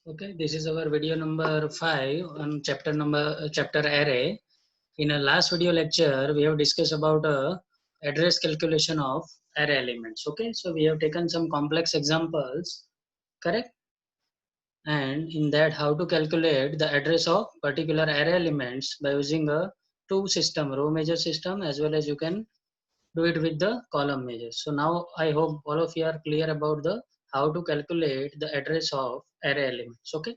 Okay, this is our video number 5 on chapter array. In a last video lecture, we have discussed about address calculation of array elements. Okay, so we have taken some complex examples, correct? And in that, how to calculate the address of particular array elements by using a two system, row measure system, as well as you can do it with the column measures. So now I hope all of you are clear about the how to calculate the address of array elements. Okay.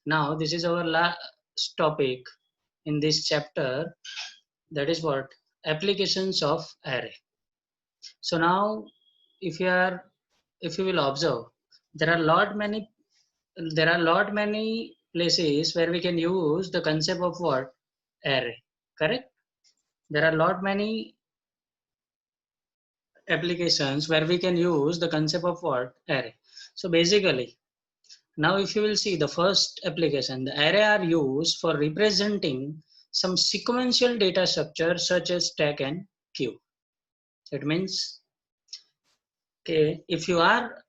Now this is our last topic in this chapter, that is what applications of array. So now if you will observe, there are lot many places where we can use the concept of what array, correct? There are lot many applications where we can use the concept of what array. So basically, now if you will see the first application, the array are used for representing some sequential data structure such as stack and queue. It means, okay, if you are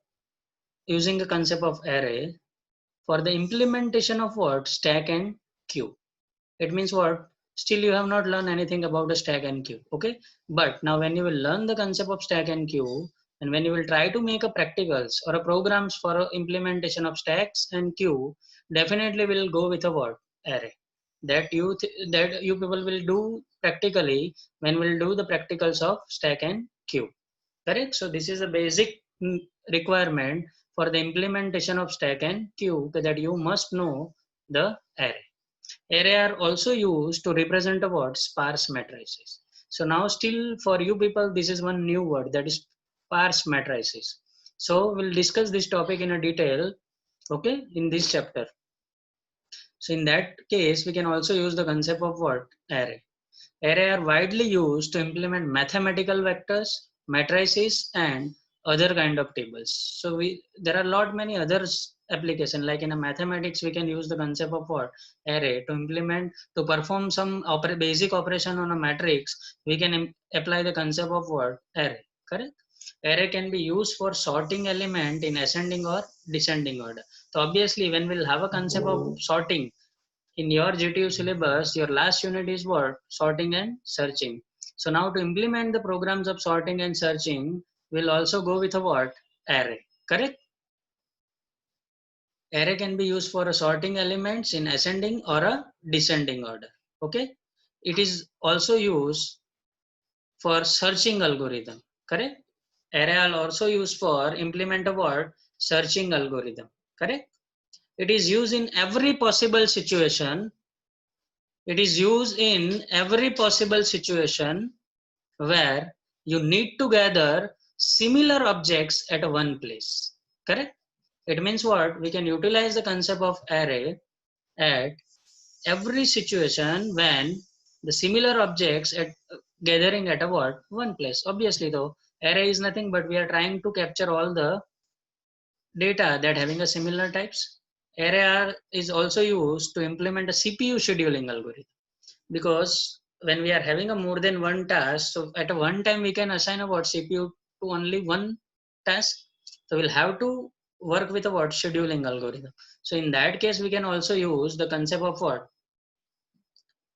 using the concept of array for the implementation of what stack and queue, it means what? Still you have not learned anything about the stack and queue, okay? But now when you will learn the concept of stack and queue, and when you will try to make a practicals or a programs for a implementation of stacks and queue, definitely will go with a word array. That you people will do practically when we'll do the practicals of stack and queue. Correct? So this is a basic requirement for the implementation of stack and queue, that you must know the array. Array are also used to represent what sparse matrices. So now still for you people, this is one new word, that is sparse matrices. So we'll discuss this topic in a detail, okay, in this chapter. So in that case, we can also use the concept of what array. Array are widely used to implement mathematical vectors, matrices, and other kind of tables. So there are a lot many other application, like in a mathematics we can use the concept of what array to implement, to perform some basic operation on a matrix. We can apply the concept of what array, correct? Array can be used for sorting element in ascending or descending order. So obviously when we'll have a concept of sorting in your GTU syllabus, your last unit is what? Sorting and searching. So now to implement the programs of sorting and searching, we'll also go with a what? Array. Correct? Array can be used for a sorting elements in ascending or a descending order. Okay? It is also used for searching algorithm. Correct? Array are also used for implement a what? Searching algorithm. Correct? It is used in every possible situation. It is used in every possible situation where you need to gather similar objects at one place. Correct? It means what? We can utilize the concept of array at every situation when the similar objects at gathering at a what? One place. Obviously though, array is nothing but we are trying to capture all the data that having a similar types. Array is also used to implement a CPU scheduling algorithm, because when we are having a more than one task, so at a one time we can assign a what CPU to only one task. So we'll have to work with a what scheduling algorithm. So in that case, we can also use the concept of what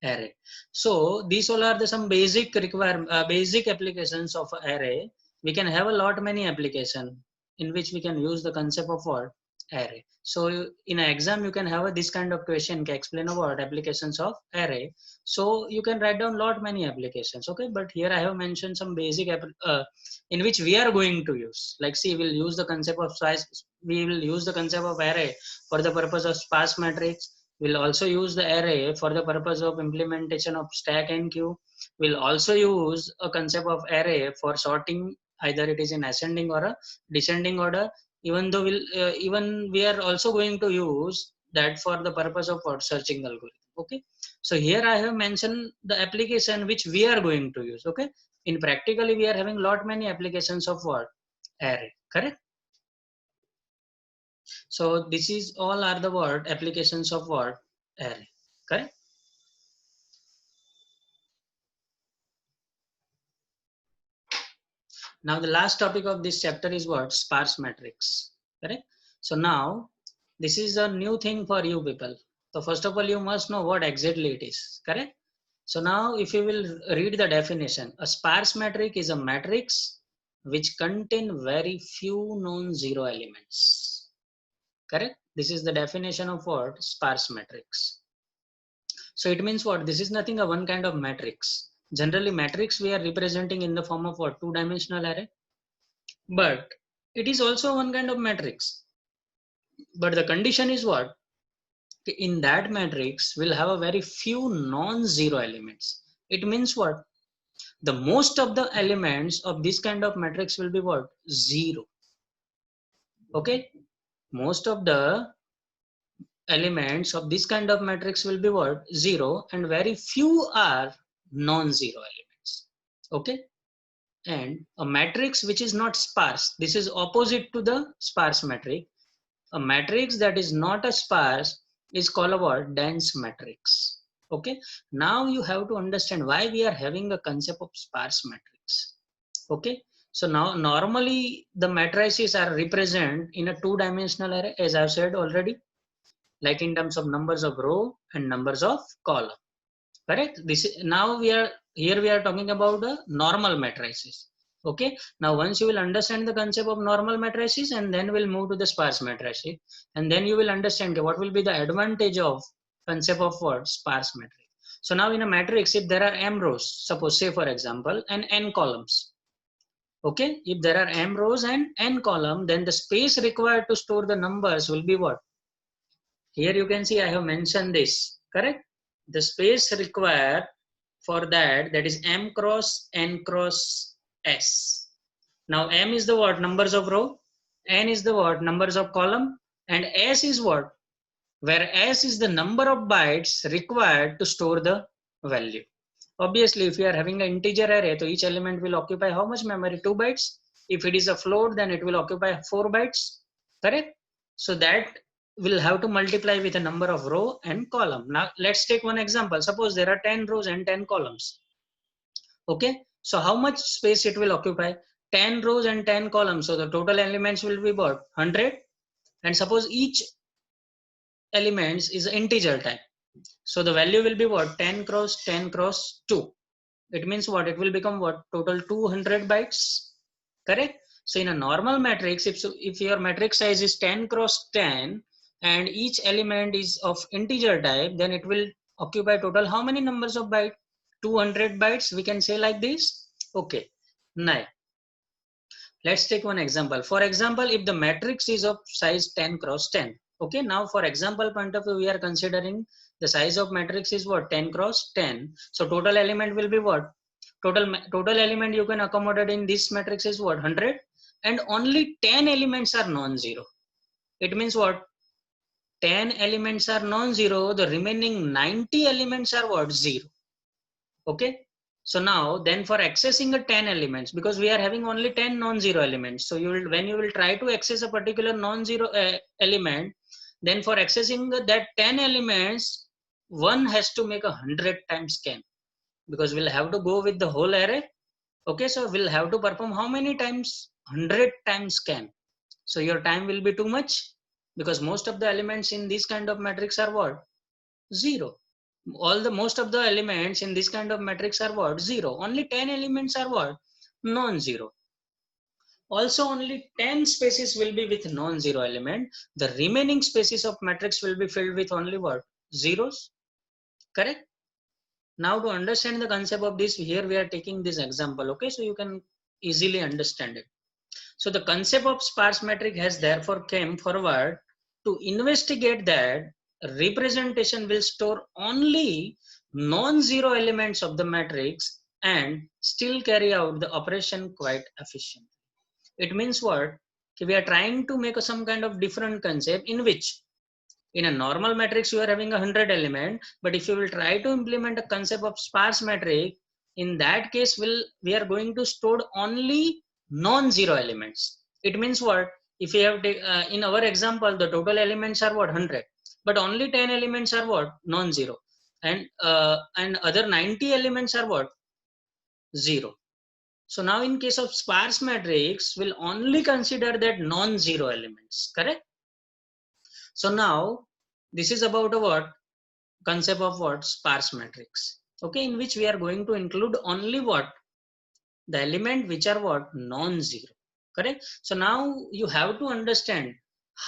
array. So these all are the some basic basic applications of array. We can have a lot many application in which we can use the concept of what array. So in an exam you can have this kind of question, can explain about applications of array. So you can write down lot many applications. Okay, but here I have mentioned some basic in which we are going to use. Like see, we'll use the concept of size. We will use the concept of array for the purpose of sparse matrix. We'll also use the array for the purpose of implementation of stack and queue. We'll also use a concept of array for sorting, either it is in ascending or a descending order. Even though even we are also going to use that for the purpose of what searching algorithm. Okay, so here I have mentioned the application which we are going to use. Okay, in practically we are having lot many applications of what array, correct? So this is all are the word applications of what array, correct? Now the last topic of this chapter is what sparse matrix, correct? So now This is a new thing for you people. So first of all, you must know what exactly it is, correct? So now if you will read the definition, a sparse matrix is a matrix which contain very few non-zero elements, correct? This is the definition of what? Sparse matrix. So it means what? This is nothing a one kind of matrix. Generally matrix we are representing in the form of what? Two-dimensional array. But it is also one kind of matrix. But the condition is what? In that matrix will have a very few non-zero elements. It means what? The most of the elements of this kind of matrix will be what? Zero. Okay? Most of the elements of this kind of matrix will be what? Zero, and very few are non-zero elements. Okay? And a matrix which is not sparse, this is opposite to the sparse matrix. A matrix that is not a sparse is called a what? Dense matrix. Okay, now you have to understand why we are having a concept of sparse matrix. Okay, so now normally the matrices are represented in a two-dimensional array, as I've said already, like in terms of numbers of row and numbers of column. Correct? Now we are talking about the normal matrices. Okay, now once you will understand the concept of normal matrices, and then we'll move to the sparse matrices, and then you will understand what will be the advantage of concept of what? Sparse matrix. So now in a matrix, if there are m rows, suppose say for example, and n columns. Okay, if there are m rows and n column, then the space required to store the numbers will be what? Here you can see I have mentioned this, correct? The space required for that is m cross n cross s. Now m is the what? Numbers of row, n is the what? Numbers of column, and s is what? Where s is the number of bytes required to store the value. Obviously, if you are having an integer array, so each element will occupy how much memory? 2 bytes. If it is a float, then it will occupy 4 bytes, correct? So that will have to multiply with a number of row and column. Now let's take one example. Suppose there are 10 rows and 10 columns. Okay, so how much space it will occupy? 10 rows and 10 columns. So the total elements will be what? 100. And suppose each elements is integer type. So the value will be what? 10 cross 10 cross 2. It means what? It will become what? Total 200 bytes. Correct? So in a normal matrix, if your matrix size is 10 cross 10 and each element is of integer type, then it will occupy total how many numbers of bytes? 200 bytes, we can say like this. Okay. Now, let's take one example. For example, if the matrix is of size 10 cross 10. Okay. Now, for example point of view, we are considering the size of matrix is what? 10 cross 10. So total element will be what? Total element you can accommodate in this matrix is what? 100, and only 10 elements are non-zero. It means what? 10 elements are non-zero, the remaining 90 elements are what? 0. Okay, so now then for accessing a 10 elements, because we are having only 10 non-zero elements, so when you will try to access a particular non-zero element, then for accessing that 10 elements, one has to make 100 times scan, because we'll have to go with the whole array. Okay, so we'll have to perform how many times? 100 times scan. So your time will be too much, because most of the elements in this kind of matrix are what? 0. Most of the elements in this kind of matrix are what? 0. Only 10 elements are what? Non-zero. Also only 10 spaces will be with non-zero element. The remaining spaces of matrix will be filled with only what? Zeros. Correct? Now to understand the concept of this, here we are taking this example. Okay, so you can easily understand it. So the concept of sparse matrix has therefore came forward to investigate that representation will store only non-zero elements of the matrix and still carry out the operation quite efficiently. It means what? We are trying to make some kind of different concept in which in a normal matrix you are having 100 element, but if you will try to implement a concept of sparse matrix, in that case we are going to store only non-zero elements. It means what? If you have in our example the total elements are what? 100, but only 10 elements are what? Non-zero, and other 90 elements are what? 0. So now in case of sparse matrix, we'll only consider that non-zero elements. Correct? So now this is about a what concept of what sparse matrix, okay, in which we are going to include only what the element which are what non-zero, correct. So now you have to understand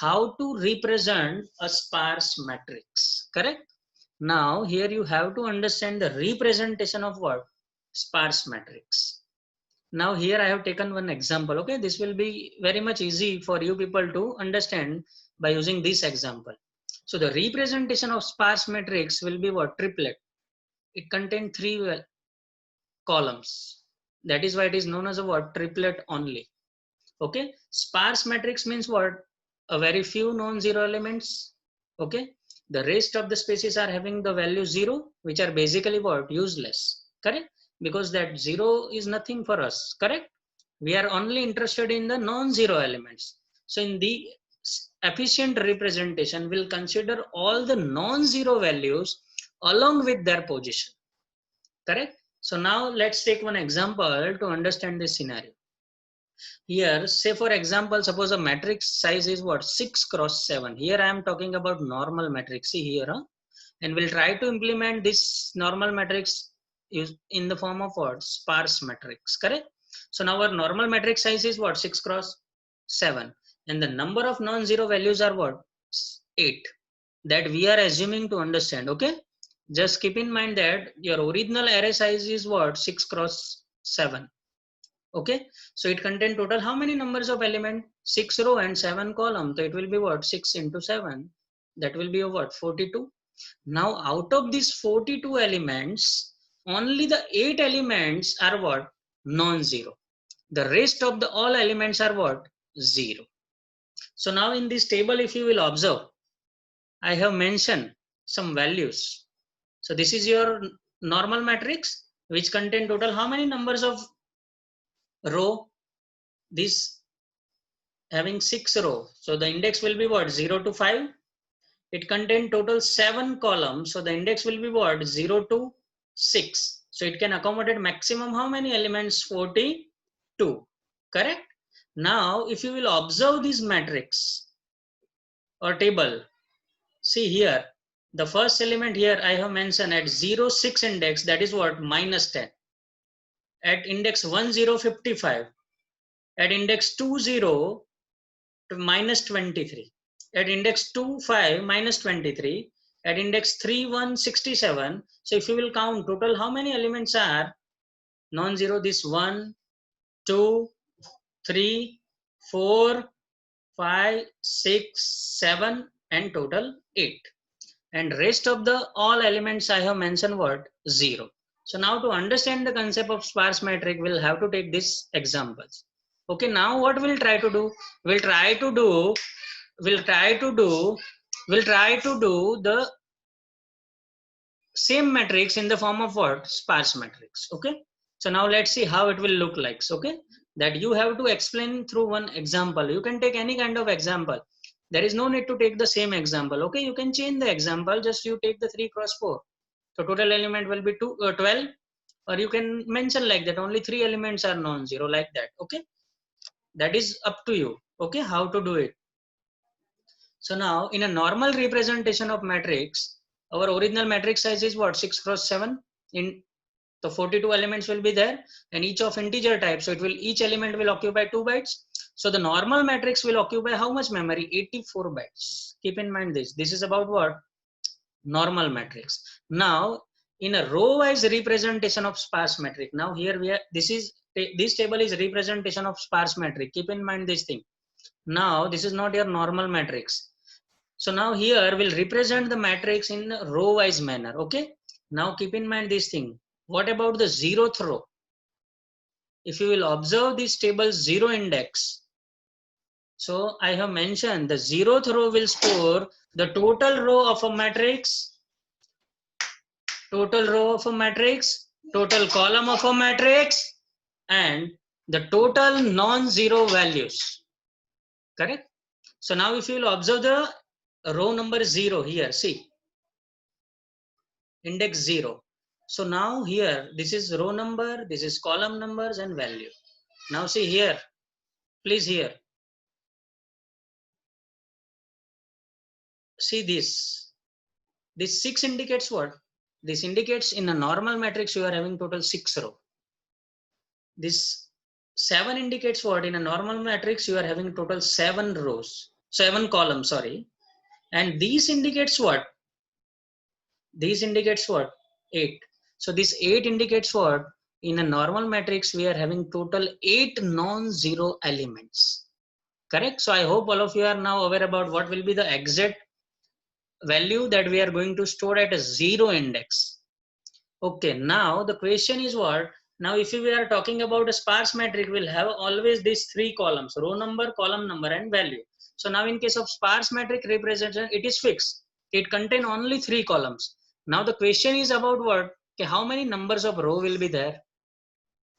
how to represent a sparse matrix, correct. Now here you have to understand the representation of what sparse matrix. Now here I have taken one example, okay, this will be very much easy for you people to understand by using this example. So the representation of sparse matrix will be what triplet. It contains three columns. That is why it is known as a what triplet only. Okay, sparse matrix means what a very few non-zero elements. Okay, the rest of the spaces are having the value 0, which are basically what useless, correct, because that 0 is nothing for us, correct. We are only interested in the non-zero elements. So in the efficient representation we'll consider all the non-zero values along with their position, correct. So now let's take one example to understand this scenario. Here, say for example, suppose a matrix size is what 6 cross 7. Here I am talking about normal matrix. See here, and we'll try to implement this normal matrix in the form of what sparse matrix, correct. So now our normal matrix size is what 6 cross 7, and the number of non-zero values are what 8. That we are assuming to understand, okay. Just keep in mind that your original array size is what 6 cross 7. Okay, so it contain total how many numbers of element 6 row and 7 column, so it will be what 6 into 7, that will be a what 42. Now out of these 42 elements only the 8 elements are what non-zero, the rest of the all elements are what 0. So now in this table if you will observe, I have mentioned some values. So this is your normal matrix which contain total how many numbers of row, this having 6 row. So the index will be what 0 to 5. It contains total 7 columns. So the index will be what 0 to 6. So it can accommodate maximum how many elements 42. Correct. Now if you will observe this matrix or table, see here the first element here I have mentioned at 0 6 index, that is what minus 10. At index 1 0 55. At index 2 0 to minus 23. At index 2 5 minus 23. At index 3 1 67. So if you will count total how many elements are non-zero, this 1 2 3 4 5 6 7 and total 8, and rest of the all elements I have mentioned what 0. So now to understand the concept of sparse matrix we'll have to take these examples. Okay, now what we'll try to do, we'll try to do we'll try to do the same matrix in the form of what sparse matrix. Okay, so now let's see how it will look like. Okay, that you have to explain through one example. You can take any kind of example, there is no need to take the same example. Okay, you can change the example, just you take the 3 cross 4, so total element will be 12, or you can mention like that only 3 elements are non-zero, like that. Okay, that is up to you. Okay, how to do it. So now in a normal representation of matrix, our original matrix size is what 6 cross 7. In the 42 elements will be there, and each of integer type. So it will, each element will occupy 2 bytes. So the normal matrix will occupy how much memory? 84 bytes. Keep in mind this. This is about what? Normal matrix. Now in a row wise representation of sparse matrix. Now here we are. This table is representation of sparse matrix. Keep in mind this thing. Now this is not your normal matrix. So now here we'll represent the matrix in a row wise manner. Okay. Now keep in mind this thing. What about the 0th row? If you will observe this table 0 index. So I have mentioned the 0th row will store the total row of a matrix, total row of a matrix, total column of a matrix, and the total non-zero values. Correct? So now if you will observe the row number 0 here, see, index 0. So now here, this is row number, this is column numbers and value. Now see here, please here. see this 6 indicates what? This indicates in a normal matrix you are having total 6 row. This 7 indicates what? In a normal matrix you are having total 7 rows, 7 columns, sorry. And these indicates what? These indicates what? 8. So this 8 indicates what? In a normal matrix we are having total 8 non-zero elements. Correct? So I hope all of you are now aware about what will be the exact value that we are going to store at a 0 index. Okay, now the question is what? Now if we are talking about a sparse matrix, we'll have always these 3 columns, row number, column number and value. So now in case of sparse matrix representation, it is fixed. It contains only 3 columns. Now the question is about what? Okay, how many numbers of row will be there?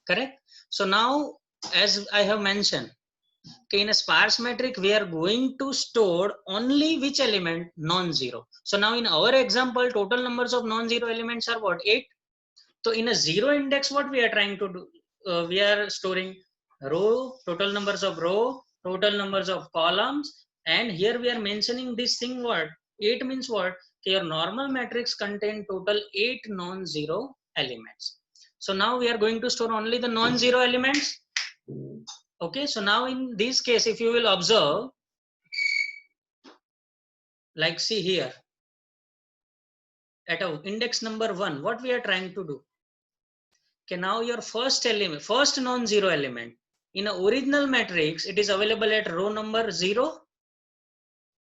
Correct? So now as I have mentioned, okay, in a sparse matrix, we are going to store only which element? Non-zero. So now in our example, total numbers of non-zero elements are what? 8. So in a 0 index, what we are trying to do? We are storing row, total numbers of row, total numbers of columns, and here we are mentioning this thing what? 8 means what? Your normal matrix contain total 8 non-zero elements. So now we are going to store only the non-zero elements. Okay, so now in this case, if you will observe, like see here, at a index number 1, what we are trying to do? Okay, now your first element, first non-zero element, in a original matrix, it is available at row number 0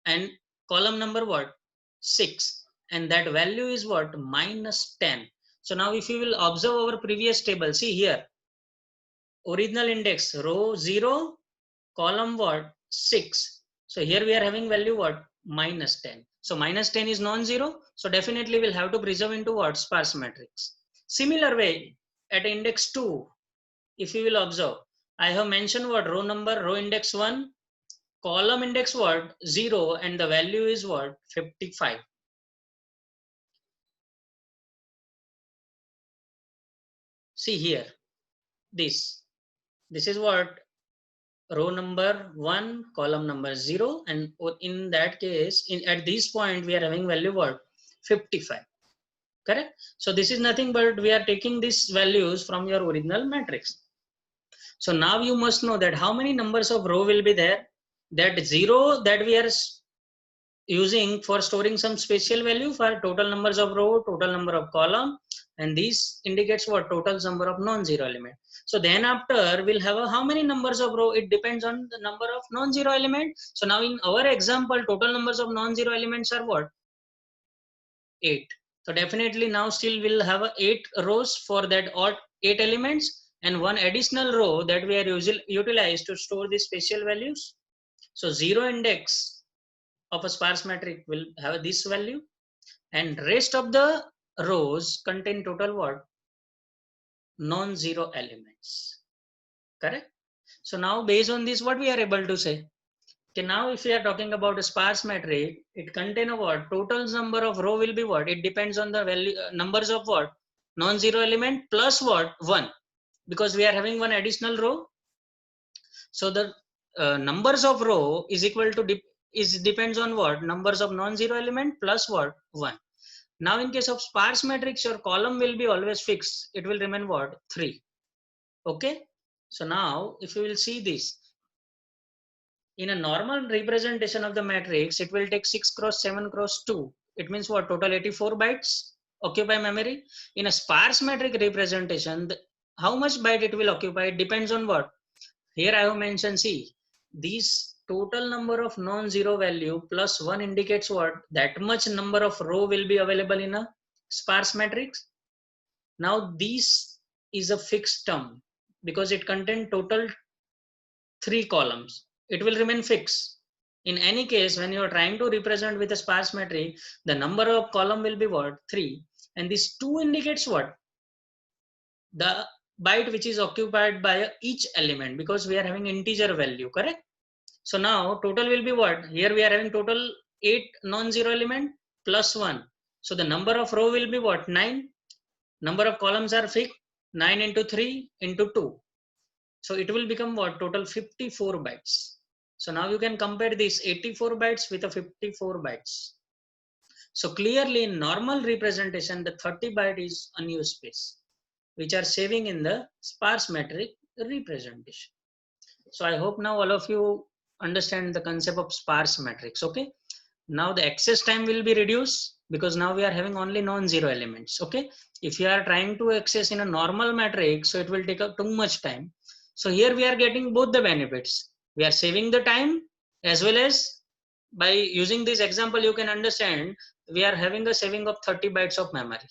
and column number what? 6. And that value is what? Minus 10. So now if you will observe our previous table, see here, original index, row 0, column what? 6. So here we are having value what? Minus 10. So minus 10 is non-zero. So definitely we'll have to preserve into what? Sparse matrix. Similar way, at index 2, if you will observe, I have mentioned what? Row number, row index 1, column index what? 0, and the value is what? 55. See here, this is what? Row number 1, column number 0, and in that case, at this point, we are having value what? 55. Correct? So this is nothing but we are taking these values from your original matrix. So now you must know that how many numbers of row will be there. That 0 that we are using for storing some special value for total numbers of row, total number of column, and this indicates what? Total number of non-zero element. So then after we'll have how many numbers of row? It depends on the number of non-zero element. So now in our example, total numbers of non-zero elements are what? 8. So definitely now still we'll have 8 rows for that odd 8 elements and one additional row that we are utilized to store the special values. So 0 index of a sparse matrix will have this value, and rest of the rows contain total what? Non-zero elements. Correct? So now based on this, what we are able to say? Okay, now if we are talking about a sparse matrix, it contains what? Total number of row will be what? It depends on the value numbers of what? Non-zero element plus what? 1. Because we are having one additional row. So the numbers of row is equal to depends on what? Numbers of non-zero element plus what? 1. Now in case of sparse matrix, your column will be always fixed. It will remain what? 3. Okay. So now if you will see this, in a normal representation of the matrix, it will take 6 cross 7 cross 2. It means what? Total 84 bytes occupy memory. In a sparse matrix representation, how much byte it will occupy? It depends on what? Here I have mentioned, see, these total number of non-zero value plus 1 indicates what? That much number of row will be available in a sparse matrix. Now this is a fixed term because it contains total 3 columns. It will remain fixed. In any case, when you are trying to represent with a sparse matrix, the number of column will be what? 3. And this 2 indicates what? The byte which is occupied by each element, because we are having integer value, correct? So now total will be what? Here we are having total 8 non-zero element plus 1. So the number of row will be what? 9. Number of columns are fixed. 9 into 3 into 2. So it will become what? Total 54 bytes. So now you can compare this 84 bytes with a 54 bytes. So clearly in normal representation, the 30 byte is unused space, which are saving in the sparse metric representation. So I hope now all of you understand the concept of sparse matrix. Okay. Now the access time will be reduced because now we are having only non-zero elements. Okay. If you are trying to access in a normal matrix, so it will take up too much time. So here we are getting both the benefits. We are saving the time, as well as by using this example, you can understand we are having a saving of 30 bytes of memory.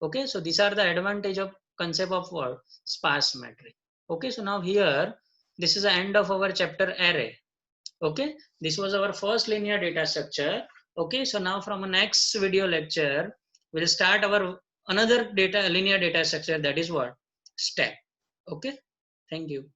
Okay. So these are the advantage of concept of what? Sparse matrix. Okay. So now here, this is the end of our chapter array. Okay, this was our first linear data structure. Okay, so now from a next video lecture, we'll start our another linear data structure, that is what? Stack. Okay, thank you.